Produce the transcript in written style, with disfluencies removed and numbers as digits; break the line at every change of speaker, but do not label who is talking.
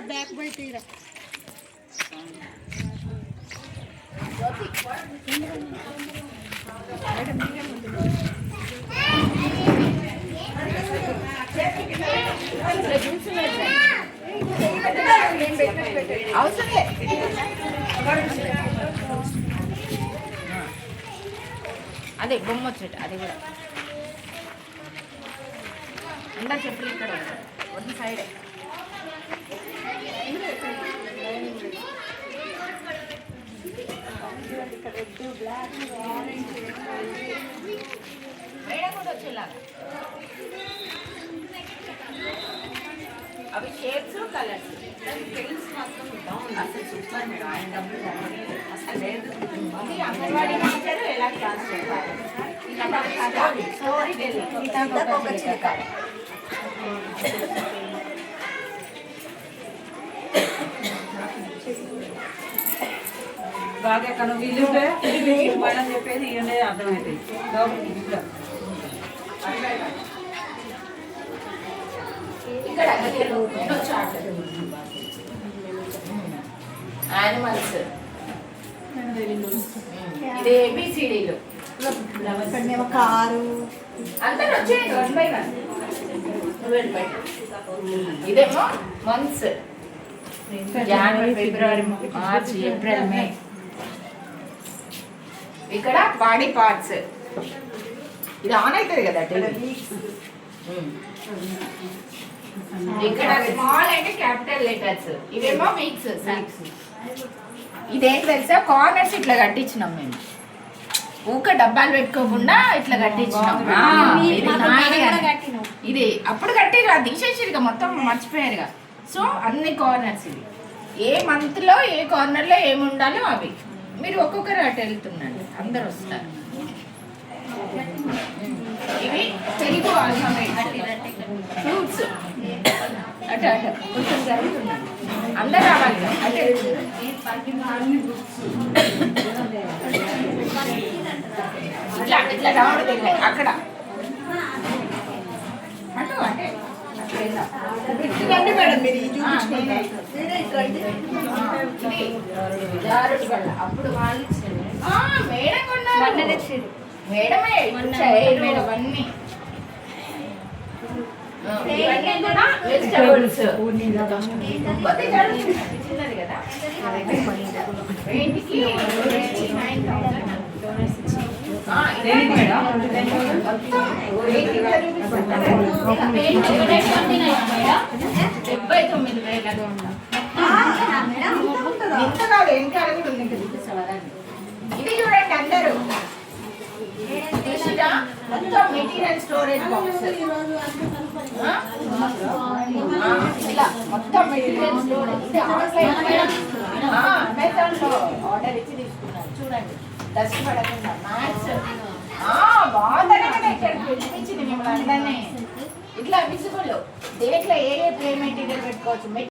back బయట తీరా
అవసరం అదే బొమ్మ వచ్చేట అది కూడా అందరు చెప్పులు ఇక్కడ వన్ సైడే మేడం కూడా వచ్చేలాగా అవి షేప్స్ కలర్స్ పెయింట్స్ మాత్రం అసలు సూపర్ మేడం ఆయన డబ్బులు అసలు లేదు ఇది అంగన్వాడీ టీచర్ ఎలా క్లాస్ చేస్తారు
బాగా కను వీళ్ళు మేడం చెప్పేది ఇవన్నీ అర్థమవుతాయి
యానిమల్స్ ఇది ఏబిసిడీలు
కారు
అందరు వచ్చేయండి 1 by 1 ఇదేమో మంత్స్ జనవరి ఫిబ్రవరి మార్చ్ ఏప్రిల్ మే ఇక్కడ బాడీ పార్ట్స్ ఇది ఆన్ అవుతుంది కదా ఇక్కడ స్మాల్ అంటే క్యాపిటల్ లెటర్స్ ఇవేమో వీక్స్ ఇదేం తెలుసా కార్నర్స్ ఇట్లా కట్టించినాం మేము ఊక డబ్బాలు పెట్టుకోకుండా ఇట్లా కట్టించినాం ఇది అప్పుడు కట్టిరు అది తీసేసిరుగా మొత్తం మర్చిపోయారుగా సో అన్ని కార్నర్స్ ఇది ఏ మంత్ లో ఏ కార్నర్ లో ఏమి ఉండాలో అవి మీరు ఒక్కొక్కరు అటు వెళ్తున్నాండి అందరు వస్తారు ఇవి తెలుగు ఫ్రూట్స్ అటు అటు కొంచెం జరుగుతున్నాయి అందరు రావాలి అటు ఇట్లా ఇట్లా రౌండ్ తిరిగాయి అక్కడ అటు అంటే
మేడం మీరు
అప్పుడు వాళ్ళు మేడం కొన్నారు మేడమే మేడం అన్ని వెజిటబుల్స్ చిన్నది కదా ఇంటికి ఇది చూడండి అందరూ మొత్తం మెటీరియల్ స్టోరేజ్ బాక్స్ ఇలా మొత్తం మెటీరియల్ స్టోరేజ్ అమెజాన్ లో ఆర్డర్ ఇచ్చి తీసుకున్నాను చూడండి డస్ట్ పడకుండా మ్యాథ్స్ బాగుందనే కదా ఇక్కడ పిలిపించింది మిమ్మల్ని అందరినీ ఇట్లా విజిబుల్ దేంట్లో ఏ ప్లే మెటీరియల్ పెట్టుకోవచ్చు